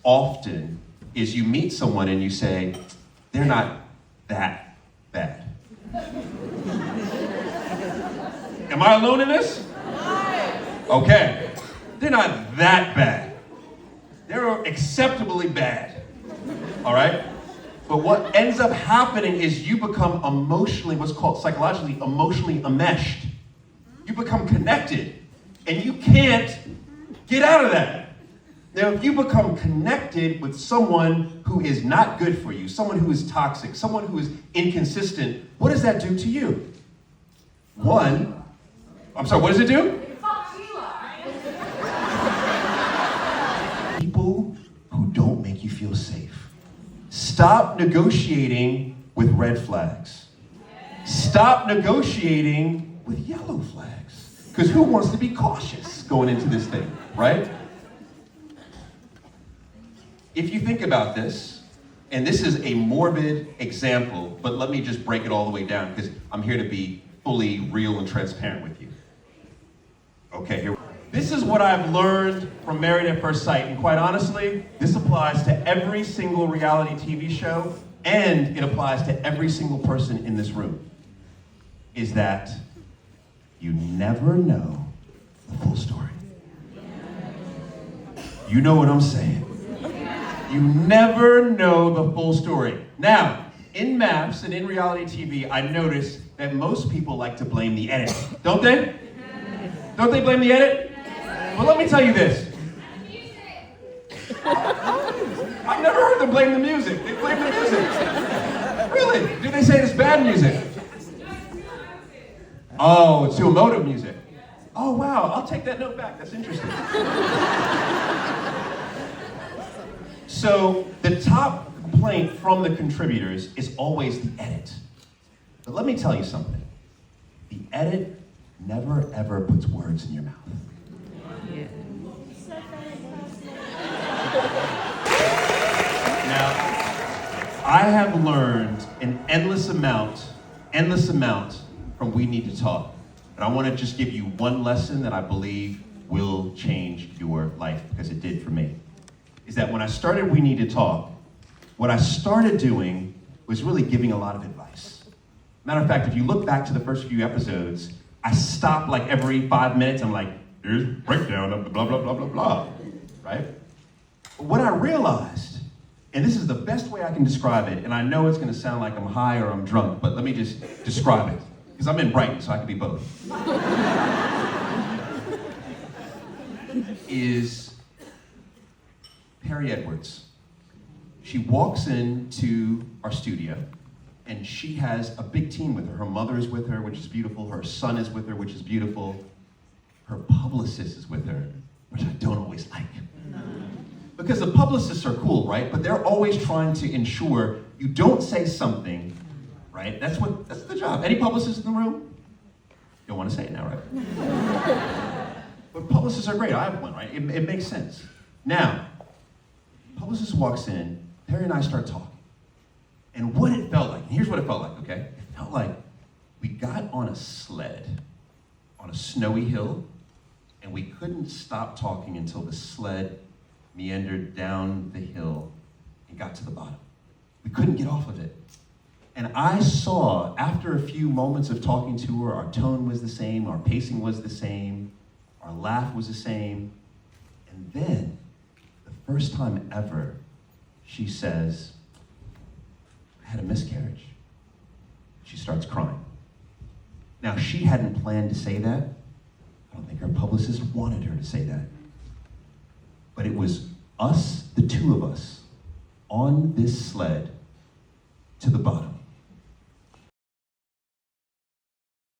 often is you meet someone and you say, they're not that bad. Am I alone in this? Okay. They're not that bad. They're acceptably bad. All right? But what ends up happening is you become emotionally, what's called psychologically, emotionally enmeshed. You become connected, and you can't get out of that. Now, if you become connected with someone who is not good for you, someone who is toxic, someone who is inconsistent, what does that do to you? What does it do? People who don't make you feel safe. Stop negotiating with red flags. Stop negotiating with yellow flags. Because who wants to be cautious going into this thing, right? If you think about this, and this is a morbid example, but let me just break it all the way down because I'm here to be fully real and transparent with you. Okay, here. This is what I've learned from Married at First Sight, and quite honestly, this applies to every single reality TV show, and it applies to every single person in this room, is that you never know the full story. You know what I'm saying? You never know the full story. Now, in maps and in reality TV, I notice that most people like to blame the edit, don't they? Don't they blame the edit? Well, let me tell you this. I've never heard them blame the music. They blame the music. Really? Do they say it's bad music? Oh, it's too emotive music. Oh, wow. I'll take that note back. That's interesting. So the top complaint from the contributors is always the edit. But let me tell you something. The edit never, ever puts words in your mouth. Now, I have learned an endless amount from We Need to Talk. And I want to just give you one lesson that I believe will change your life, because it did for me. Is that when I started We Need to Talk, what I started doing was really giving a lot of advice. Matter of fact, if you look back to the first few episodes, I stopped like every 5 minutes. I'm like, here's a breakdown of the blah, blah, blah, blah, blah, right? But what I realized, and this is the best way I can describe it, and I know it's gonna sound like I'm high or I'm drunk, but let me just describe it, because I'm in Brighton, so I can be both. Is Perry Edwards. She walks into our studio, and she has a big team with her. Her mother is with her, which is beautiful. Her son is with her, which is beautiful. Her publicist is with her, which I don't always like. Because the publicists are cool, right? But they're always trying to ensure you don't say something, right? That's the job. Any publicist in the room? You don't want to say it now, right? But publicists are great. I have one, right? It makes sense. Now, publicist walks in, Perry and I start talking. And what it felt like, and here's what it felt like, okay? It felt like we got on a sled on a snowy hill, and we couldn't stop talking until the sled meandered down the hill and got to the bottom. We couldn't get off of it. And I saw, after a few moments of talking to her, our tone was the same, our pacing was the same, our laugh was the same. And then, the first time ever, she says, I had a miscarriage. She starts crying. Now, she hadn't planned to say that. I don't think her publicist wanted her to say that. But it was us, the two of us, on this sled to the bottom.